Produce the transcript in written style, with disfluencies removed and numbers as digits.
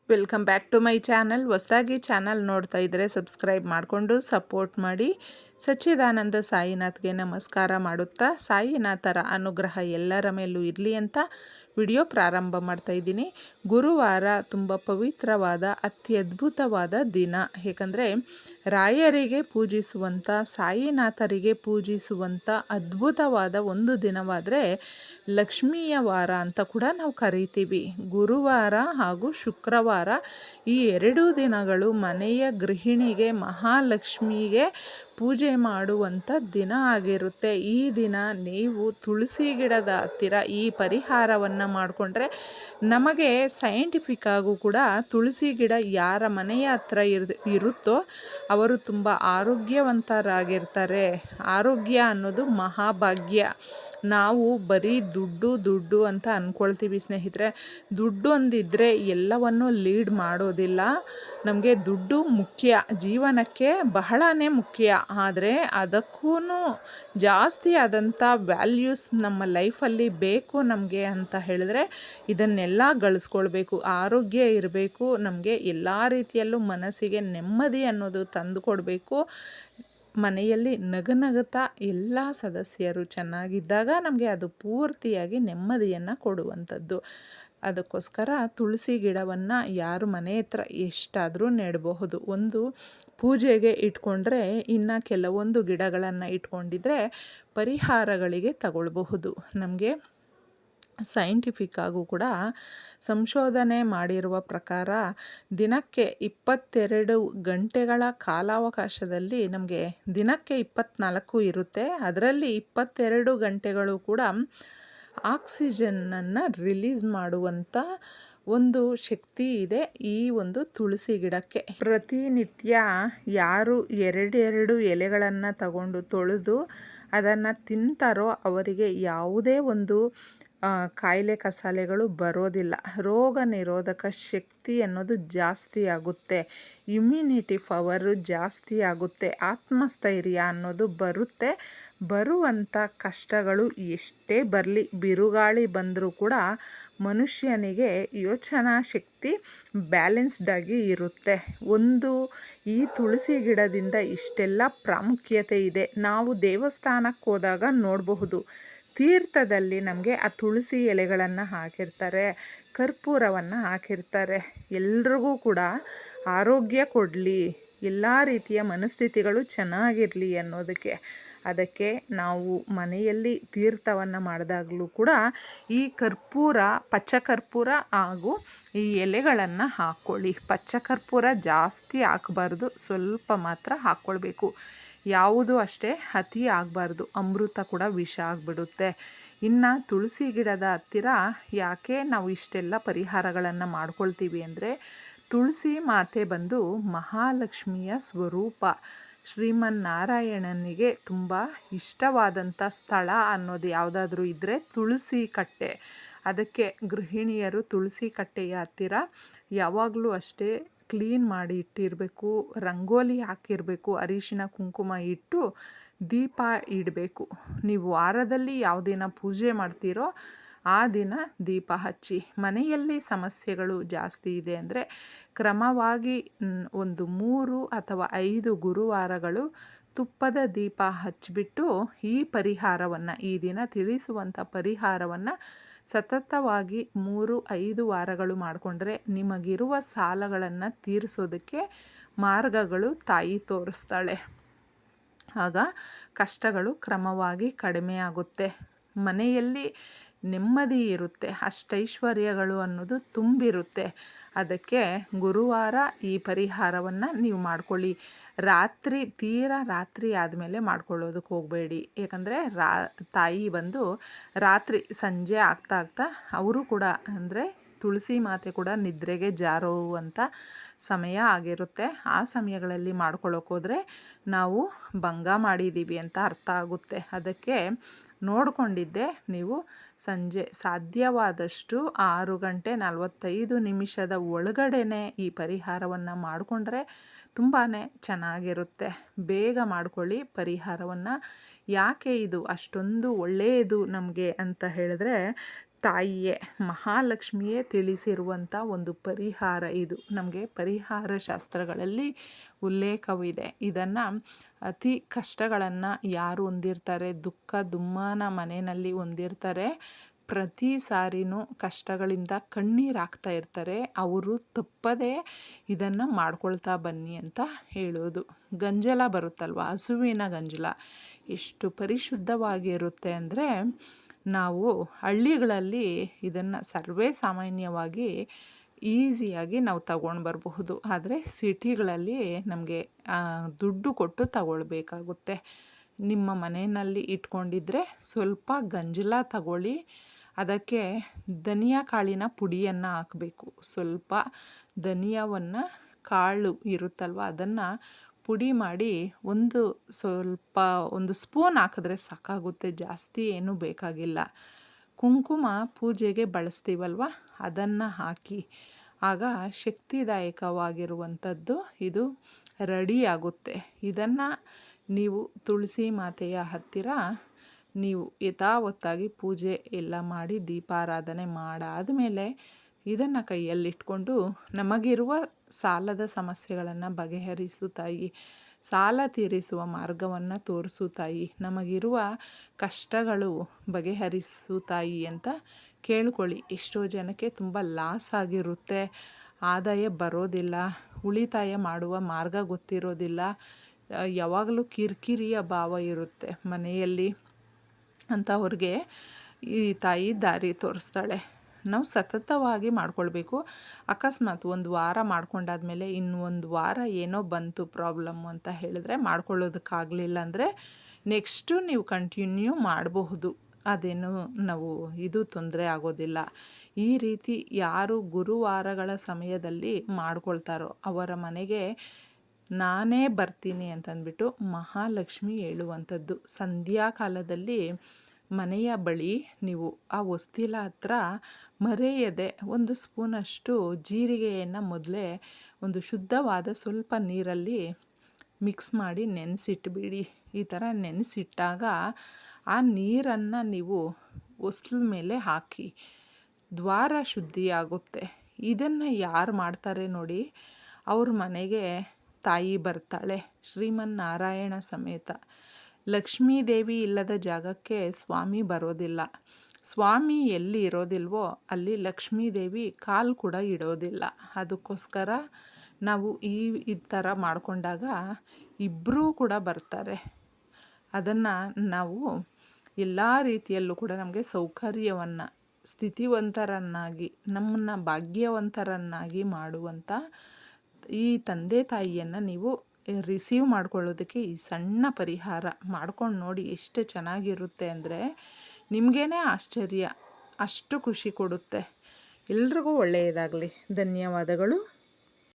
Welcome back to my channel. ಹೊಸದಾಗಿ channel ನೋಡ್ತಾ ಇದ್ದರೆ ಸಬ್ಸ್ಕ್ರೈಬ್ ಮಾಡಿಕೊಂಡು ಸಪೋರ್ಟ್ ಮಾಡಿ. ಸಚ್ಚಿದಾನಂದ ಸಾಯಿನಾಥ್ಗೆ ನಮಸ್ಕಾರ ಮಾಡುತ್ತಾ ಸಾಯಿನಾಥರ ಅನುಗ್ರಹ ಎಲ್ಲರ ಮೇಲೂ ಇರಲಿ ಅಂತ ವಿಡಿಯೋ ಪ್ರಾರಂಭ ಮಾಡ್ತಾ ಇದ್ದೀನಿ. ಗುರುವಾರ ತುಂಬ ಪವಿತ್ರವಾದ ಅತ್ಯದ್ಭುತವಾದ ದಿನ. ಏಕೆಂದರೆ ರಾಯರಿಗೆ ಪೂಜಿಸುವಂಥ, ಸಾಯಿನಾಥರಿಗೆ ಪೂಜಿಸುವಂಥ ಅದ್ಭುತವಾದ ಒಂದು ದಿನವಾದರೆ ಲಕ್ಷ್ಮಿಯ ವಾರ ಅಂತ ಕೂಡ ನಾವು ಕರಿತೀವಿ. ಗುರುವಾರ ಹಾಗೂ ಶುಕ್ರವಾರ ಈ ಎರಡೂ ದಿನಗಳು ಮನೆಯ ಗೃಹಿಣಿಗೆ, ಮಹಾಲಕ್ಷ್ಮಿಗೆ ಪೂಜೆ ಮಾಡುವಂಥ ದಿನ ಆಗಿರುತ್ತೆ. ಈ ದಿನ ನೀವು ತುಳಸಿ ಗಿಡದ ಹತ್ತಿರ ಈ ಪರಿಹಾರವನ್ನು ಮಾಡಿಕೊಂಡ್ರೆ, ನಮಗೆ ಸೈಂಟಿಫಿಕ್ ಆಗೂ ಕೂಡ ತುಳಸಿ ಗಿಡ ಯಾರ ಮನೆಯ ಹತ್ರ ಇರುತ್ತೋ ಅವರು ತುಂಬ ಆರೋಗ್ಯವಂತರಾಗಿರ್ತಾರೆ. ಆರೋಗ್ಯ ಅನ್ನೋದು ಮಹಾಭಾಗ್ಯ. ನಾವು ಬರೀ ದುಡ್ಡು ಅಂತ ಅಂದ್ಕೊಳ್ತೀವಿ ಸ್ನೇಹಿತರೆ. ದುಡ್ಡು ಒಂದಿದ್ದರೆ ಎಲ್ಲವನ್ನು ಲೀಡ್ ಮಾಡೋದಿಲ್ಲ. ನಮಗೆ ದುಡ್ಡು ಮುಖ್ಯ, ಜೀವನಕ್ಕೆ ಬಹಳನೇ ಮುಖ್ಯ. ಆದರೆ ಅದಕ್ಕೂ ಜಾಸ್ತಿ ಆದಂಥ ವ್ಯಾಲ್ಯೂಸ್ ನಮ್ಮ ಲೈಫಲ್ಲಿ ಬೇಕು ನಮಗೆ ಅಂತ ಹೇಳಿದ್ರೆ ಇದನ್ನೆಲ್ಲ ಗಳಿಸ್ಕೊಳ್ಬೇಕು. ಆರೋಗ್ಯ ಇರಬೇಕು, ನಮಗೆ ಎಲ್ಲ ರೀತಿಯಲ್ಲೂ ಮನಸ್ಸಿಗೆ ನೆಮ್ಮದಿ ಅನ್ನೋದು ತಂದು ಕೊಡಬೇಕು. ಮನೆಯಲ್ಲಿ ನಗುತ್ತಾ ಎಲ್ಲ ಸದಸ್ಯರು ಚೆನ್ನಾಗಿದ್ದಾಗ ನಮಗೆ ಅದು ಪೂರ್ತಿಯಾಗಿ ನೆಮ್ಮದಿಯನ್ನು ಕೊಡುವಂಥದ್ದು. ಅದಕ್ಕೋಸ್ಕರ ತುಳಸಿ ಗಿಡವನ್ನು ಯಾರು ಮನೆ ಹತ್ರ ಎಷ್ಟಾದರೂ ನೆಡಬಹುದು. ಒಂದು ಪೂಜೆಗೆ ಇಟ್ಕೊಂಡ್ರೆ ಇನ್ನು ಕೆಲವೊಂದು ಗಿಡಗಳನ್ನು ಇಟ್ಕೊಂಡಿದ್ರೆ ಪರಿಹಾರಗಳಿಗೆ ತಗೊಳ್ಬಹುದು. ನಮಗೆ ಸೈಂಟಿಫಿಕ್ ಆಗೂ ಕೂಡ ಸಂಶೋಧನೆ ಮಾಡಿರುವ ಪ್ರಕಾರ ದಿನಕ್ಕೆ 22 ಗಂಟೆಗಳ ಕಾಲಾವಕಾಶದಲ್ಲಿ ನಮಗೆ ದಿನಕ್ಕೆ 24 ಇರುತ್ತೆ. ಅದರಲ್ಲಿ 22 ಗಂಟೆಗಳು ಕೂಡ ಆಕ್ಸಿಜನ್ನನ್ನು ರಿಲೀಸ್ ಮಾಡುವಂಥ ಒಂದು ಶಕ್ತಿ ಇದೆ ಈ ಒಂದು ತುಳಸಿ ಗಿಡಕ್ಕೆ. ಪ್ರತಿನಿತ್ಯ ಯಾರು ಎರಡೆರಡು ಎಲೆಗಳನ್ನು ತಗೊಂಡು ತೊಳೆದು ಅದನ್ನು ತಿಂತಾರೋ ಅವರಿಗೆ ಯಾವುದೇ ಒಂದು ಕಾಯಿಲೆ ಕಸಾಲೆಗಳು ಬರೋದಿಲ್ಲ. ರೋಗ ನಿರೋಧಕ ಶಕ್ತಿ ಅನ್ನೋದು ಜಾಸ್ತಿ ಆಗುತ್ತೆ, ಇಮ್ಯುನಿಟಿ ಪವರು ಜಾಸ್ತಿ ಆಗುತ್ತೆ, ಆತ್ಮಸ್ಥೈರ್ಯ ಅನ್ನೋದು ಬರುತ್ತೆ. ಬರುವಂಥ ಕಷ್ಟಗಳು ಎಷ್ಟೇ ಬರಲಿ, ಬಿರುಗಾಳಿ ಬಂದರೂ ಕೂಡ ಮನುಷ್ಯನಿಗೆ ಯೋಚನಾ ಶಕ್ತಿ ಬ್ಯಾಲೆನ್ಸ್ಡ್ ಆಗಿ ಇರುತ್ತೆ. ಈ ತುಳಸಿ ಗಿಡದಿಂದ ಇಷ್ಟೆಲ್ಲ ಪ್ರಾಮುಖ್ಯತೆ ಇದೆ. ನಾವು ದೇವಸ್ಥಾನಕ್ಕೆ ಹೋದಾಗ ನೋಡಬಹುದು, ತೀರ್ಥದಲ್ಲಿ ನಮಗೆ ಆ ತುಳಸಿ ಎಲೆಗಳನ್ನು ಹಾಕಿರ್ತಾರೆ, ಕರ್ಪೂರವನ್ನು ಹಾಕಿರ್ತಾರೆ. ಎಲ್ರಿಗೂ ಕೂಡ ಆರೋಗ್ಯ ಕೊಡಲಿ, ಎಲ್ಲ ರೀತಿಯ ಮನಸ್ಥಿತಿಗಳು ಚೆನ್ನಾಗಿರಲಿ ಅನ್ನೋದಕ್ಕೆ. ಅದಕ್ಕೆ ನಾವು ಮನೆಯಲ್ಲಿ ತೀರ್ಥವನ್ನು ಮಾಡಿದಾಗಲೂ ಕೂಡ ಈ ಕರ್ಪೂರ, ಪಚ್ಚಕರ್ಪೂರ ಹಾಗೂ ಈ ಎಲೆಗಳನ್ನು ಹಾಕ್ಕೊಳ್ಳಿ. ಪಚ್ಚಕರ್ಪೂರ ಜಾಸ್ತಿ ಹಾಕಬಾರ್ದು, ಸ್ವಲ್ಪ ಮಾತ್ರ ಹಾಕ್ಕೊಳ್ಬೇಕು. ಯಾವುದು ಅಷ್ಟೇ ಅತಿ ಆಗಬಾರ್ದು, ಅಮೃತ ಕೂಡ ವಿಷ ಆಗಿಬಿಡುತ್ತೆ. ಇನ್ನು ತುಳಸಿ ಗಿಡದ ಹತ್ತಿರ ಯಾಕೆ ನಾವು ಇಷ್ಟೆಲ್ಲ ಪರಿಹಾರಗಳನ್ನು ಮಾಡ್ಕೊಳ್ತೀವಿ ಅಂದರೆ, ತುಳಸಿ ಮಾತೆ ಬಂದು ಮಹಾಲಕ್ಷ್ಮಿಯ ಸ್ವರೂಪ. ಶ್ರೀಮನ್ನಾರಾಯಣನಿಗೆ ತುಂಬ ಇಷ್ಟವಾದಂಥ ಸ್ಥಳ ಅನ್ನೋದು ಯಾವುದಾದ್ರೂ ಇದ್ದರೆ ತುಳಸಿ ಕಟ್ಟೆ. ಅದಕ್ಕೆ ಗೃಹಿಣಿಯರು ತುಳಸಿ ಕಟ್ಟೆಯ ಹತ್ತಿರ ಯಾವಾಗಲೂ ಅಷ್ಟೇ ಕ್ಲೀನ್ ಮಾಡಿ ಇಟ್ಟಿರಬೇಕು, ರಂಗೋಲಿ ಹಾಕಿರಬೇಕು, ಅರಿಶಿನ ಕುಂಕುಮ ಇಟ್ಟು ದೀಪ ಇಡಬೇಕು. ನೀವು ವಾರದಲ್ಲಿ ಯಾವ ದಿನ ಪೂಜೆ ಮಾಡ್ತೀರೋ ಆ ದಿನ ದೀಪ ಹಚ್ಚಿ. ಮನೆಯಲ್ಲಿ ಸಮಸ್ಯೆಗಳು ಜಾಸ್ತಿ ಇದೆ ಅಂದರೆ ಕ್ರಮವಾಗಿ ಒಂದು 3 ಅಥವಾ 5 ಗುರುವಾರಗಳು ತುಪ್ಪದ ದೀಪ ಹಚ್ಚಿಬಿಟ್ಟು ಈ ಪರಿಹಾರವನ್ನು, ಈ ದಿನ ತಿಳಿಸುವಂಥ ಪರಿಹಾರವನ್ನು ಸತತವಾಗಿ 3-5 ವಾರಗಳು ಮಾಡಿಕೊಂಡ್ರೆ ನಿಮಗಿರುವ ಸಾಲಗಳನ್ನು ತೀರಿಸೋದಕ್ಕೆ ಮಾರ್ಗಗಳು ತಾಯಿ ತೋರಿಸ್ತಾಳೆ. ಆಗ ಕಷ್ಟಗಳು ಕ್ರಮವಾಗಿ ಕಡಿಮೆ ಆಗುತ್ತೆ, ಮನೆಯಲ್ಲಿ ನೆಮ್ಮದಿ ಇರುತ್ತೆ, ಅಷ್ಟೈಶ್ವರ್ಯಗಳು ಅನ್ನೋದು ತುಂಬಿರುತ್ತೆ. ಅದಕ್ಕೆ ಗುರುವಾರ ಈ ಪರಿಹಾರವನ್ನು ನೀವು ಮಾಡ್ಕೊಳ್ಳಿ. ತೀರಾ ರಾತ್ರಿ ಆದಮೇಲೆ ಮಾಡ್ಕೊಳ್ಳೋದಕ್ಕೆ ಹೋಗಬೇಡಿ. ಏಕೆಂದರೆ ತಾಯಿ ಬಂದು ರಾತ್ರಿ ಸಂಜೆ ಆಗ್ತಾ ಅವರು ಕೂಡ ಅಂದರೆ ತುಳಸಿ ಮಾತೆ ಕೂಡ ನಿದ್ರೆಗೆ ಜಾರುವಂಥ ಸಮಯ ಆಗಿರುತ್ತೆ. ಆ ಸಮಯಗಳಲ್ಲಿ ಮಾಡ್ಕೊಳ್ಳೋಕ್ಕೋದ್ರೆ ನಾವು ಭಂಗ ಮಾಡಿದ್ದೀವಿ ಅಂತ ಅರ್ಥ ಆಗುತ್ತೆ. ಅದಕ್ಕೆ ನೋಡಿಕೊಂಡಿದ್ದೆ ನೀವು ಸಂಜೆ ಸಾಧ್ಯವಾದಷ್ಟು 6:45 ಒಳಗಡೆನೆ ಈ ಪರಿಹಾರವನ್ನು ಮಾಡಿಕೊಂಡ್ರೆ ತುಂಬಾ ಚೆನ್ನಾಗಿರುತ್ತೆ. ಬೇಗ ಮಾಡ್ಕೊಳ್ಳಿ ಪರಿಹಾರವನ್ನು. ಯಾಕೆ ಇದು ಅಷ್ಟೊಂದು ಒಳ್ಳೆಯದು ನಮಗೆ ಅಂತ ಹೇಳಿದ್ರೆ, ತಾಯಿಯೇ ಮಹಾಲಕ್ಷ್ಮಿಯೇ ತಿಳಿಸಿರುವಂಥ ಒಂದು ಪರಿಹಾರ ಇದು. ನಮಗೆ ಪರಿಹಾರ ಶಾಸ್ತ್ರಗಳಲ್ಲಿ ಉಲ್ಲೇಖವಿದೆ. ಇದನ್ನು ಅತಿ ಕಷ್ಟಗಳನ್ನು ಯಾರು ಹೊಂದಿರ್ತಾರೆ, ದುಃಖ ದುಮ್ಮಾನ ಮನೆಯಲ್ಲಿ ಹೊಂದಿರ್ತಾರೆ, ಪ್ರತಿ ಸಾರಿನೂ ಕಷ್ಟಗಳಿಂದ ಕಣ್ಣೀರು ಹಾಕ್ತಾ ಇರ್ತಾರೆ, ಅವರು ತಪ್ಪದೇ ಇದನ್ನು ಮಾಡ್ಕೊಳ್ತಾ ಬನ್ನಿ ಅಂತ ಹೇಳೋದು. ಗಂಜಲ ಬರುತ್ತಲ್ವ, ಹಸುವಿನ ಗಂಜಲ ಎಷ್ಟು ಪರಿಶುದ್ಧವಾಗಿರುತ್ತೆ ಅಂದರೆ, ನಾವು ಹಳ್ಳಿಗಳಲ್ಲಿ ಇದನ್ನು ಸರ್ವೇ ಸಾಮಾನ್ಯವಾಗಿ ಈಸಿಯಾಗಿ ನಾವು ತಗೊಂಡು ಬರಬಹುದು. ಆದರೆ ಸಿಟಿಗಳಲ್ಲಿ ನಮಗೆ ದುಡ್ಡು ಕೊಟ್ಟು ತಗೊಳ್ಬೇಕಾಗುತ್ತೆ. ನಿಮ್ಮ ಮನೆಯಲ್ಲಿ ಇಟ್ಕೊಂಡಿದ್ರೆ ಸ್ವಲ್ಪ ಗಂಜಲ ತಗೊಳ್ಳಿ, ಅದಕ್ಕೆ ಧನಿಯಾ ಕಾಳಿನ ಪುಡಿಯನ್ನು ಹಾಕಬೇಕು. ಸ್ವಲ್ಪ ಧನಿಯಾವನ್ನು ಕಾಳು ಇರುತ್ತಲ್ವ ಅದನ್ನು ಪುಡಿ ಮಾಡಿ ಒಂದು ಸ್ಪೂನ್ ಹಾಕಿದ್ರೆ ಸಾಕಾಗುತ್ತೆ, ಜಾಸ್ತಿ ಏನೂ ಬೇಕಾಗಿಲ್ಲ. ಕುಂಕುಮ ಪೂಜೆಗೆ ಬಳಸ್ತೀವಲ್ವ ಅದನ್ನು ಹಾಕಿ, ಆಗ ಶಕ್ತಿದಾಯಕವಾಗಿರುವಂಥದ್ದು ಇದು ರೆಡಿಯಾಗುತ್ತೆ. ಇದನ್ನು ನೀವು ತುಳಸಿ ಮಾತೆಯ ಹತ್ತಿರ ನೀವು ಯಥಾವತ್ತಾಗಿ ಪೂಜೆ ಎಲ್ಲ ಮಾಡಿ ದೀಪಾರಾಧನೆ ಮಾಡಾದಮೇಲೆ ಇದನ್ನು ಕೈಯಲ್ಲಿಟ್ಕೊಂಡು, ನಮಗಿರುವ ಸಾಲದ ಸಮಸ್ಯೆಗಳನ್ನು ಬಗೆಹರಿಸು ತಾಯಿ, ಸಾಲ ತೀರಿಸುವ ಮಾರ್ಗವನ್ನು ತೋರಿಸು ತಾಯಿ, ನಮಗಿರುವ ಕಷ್ಟಗಳು ಬಗೆಹರಿಸು ತಾಯಿ ಅಂತ ಕೇಳ್ಕೊಳ್ಳಿ. ಎಷ್ಟೋ ಜನಕ್ಕೆ ತುಂಬ ಲಾಸ್ ಆಗಿರುತ್ತೆ, ಆದಾಯ ಬರೋದಿಲ್ಲ, ಉಳಿತಾಯ ಮಾಡುವ ಮಾರ್ಗ ಗೊತ್ತಿರೋದಿಲ್ಲ, ಯಾವಾಗಲೂ ಕಿರಿಕಿರಿಯ ಭಾವ ಇರುತ್ತೆ ಮನೆಯಲ್ಲಿ ಅಂಥವ್ರಿಗೆ ಈ ತಾಯಿ ದಾರಿ ತೋರಿಸ್ತಾಳೆ. ನಾವು ಸತತವಾಗಿ ಮಾಡ್ಕೊಳ್ಬೇಕು. ಅಕಸ್ಮಾತ್ ಒಂದು ವಾರ ಮಾಡ್ಕೊಂಡಾದ್ಮೇಲೆ ಇನ್ನು ಒಂದು ವಾರ ಏನೋ ಬಂತು ಪ್ರಾಬ್ಲಮ್ಮು ಅಂತ ಹೇಳಿದ್ರೆ ಮಾಡ್ಕೊಳ್ಳೋದಕ್ಕಾಗಲಿಲ್ಲ ಅಂದರೆ ನೆಕ್ಸ್ಟು ನೀವು ಕಂಟಿನ್ಯೂ ಮಾಡಬಹುದು. ಅದೇನು ನಾವು ತೊಂದರೆ ಆಗೋದಿಲ್ಲ. ಈ ರೀತಿ ಯಾರು ಗುರುವಾರಗಳ ಸಮಯದಲ್ಲಿ ಮಾಡ್ಕೊಳ್ತಾರೋ ಅವರ ಮನೆಗೆ ನಾನೇ ಬರ್ತೀನಿ ಅಂತಂದ್ಬಿಟ್ಟು ಮಹಾಲಕ್ಷ್ಮಿ ಹೇಳುವಂಥದ್ದು. ಸಂಧ್ಯಾಕಾಲದಲ್ಲಿ ಮನೆಯ ಬಳಿ ನೀವು ಆ ಹೊಸ್ತಿಲ ಹತ್ರ ಮರೆಯದೆ ಒಂದು ಸ್ಪೂನಷ್ಟು ಜೀರಿಗೆಯನ್ನು ಮೊದಲೇ ಒಂದು ಶುದ್ಧವಾದ ಸ್ವಲ್ಪ ನೀರಲ್ಲಿ ಮಿಕ್ಸ್ ಮಾಡಿ ನೆನೆಸಿಟ್ಬಿಡಿ. ಈ ಥರ ನೆನೆಸಿಟ್ಟಾಗ ಆ ನೀರನ್ನು ನೀವು ಹೊಸ್ಲ ಮೇಲೆ ಹಾಕಿ, ದ್ವಾರ ಶುದ್ಧಿಯಾಗುತ್ತೆ. ಇದನ್ನು ಯಾರು ಮಾಡ್ತಾರೆ ನೋಡಿ, ಅವ್ರ ಮನೆಗೆ ತಾಯಿ ಬರ್ತಾಳೆ, ಶ್ರೀಮನ್ನಾರಾಯಣ ಸಮೇತ. ಲಕ್ಷ್ಮೀದೇವಿ ಇಲ್ಲದ ಜಾಗಕ್ಕೆ ಸ್ವಾಮಿ ಬರೋದಿಲ್ಲ. ಸ್ವಾಮಿ ಎಲ್ಲಿ ಇರೋದಿಲ್ವೋ ಅಲ್ಲಿ ಲಕ್ಷ್ಮೀದೇವಿ ಕಾಲು ಕೂಡ ಇಡೋದಿಲ್ಲ. ಅದಕ್ಕೋಸ್ಕರ ನಾವು ಈ ಥರ ಮಾಡಿಕೊಂಡಾಗ ಇಬ್ಬರೂ ಕೂಡ ಬರ್ತಾರೆ. ಅದನ್ನು ನಾವು ಎಲ್ಲ ರೀತಿಯಲ್ಲೂ ಕೂಡ ನಮಗೆ ಸೌಕರ್ಯವನ್ನು, ಸ್ಥಿತಿವಂತರನ್ನಾಗಿ, ನಮ್ಮನ್ನು ಭಾಗ್ಯವಂತರನ್ನಾಗಿ ಮಾಡುವಂಥ ಈ ತಂದೆ ತಾಯಿಯನ್ನು ನೀವು ರಿಸೀವ್ ಮಾಡ್ಕೊಳ್ಳೋದಕ್ಕೆ ಈ ಸಣ್ಣ ಪರಿಹಾರ ಮಾಡ್ಕೊಂಡು ನೋಡಿ. ಎಷ್ಟು ಚೆನ್ನಾಗಿರುತ್ತೆ ಅಂದರೆ ನಿಮಗೇ ಆಶ್ಚರ್ಯ, ಅಷ್ಟು ಖುಷಿ ಕೊಡುತ್ತೆ. ಎಲ್ರಿಗೂ ಒಳ್ಳೆಯದಾಗಲಿ. ಧನ್ಯವಾದಗಳು.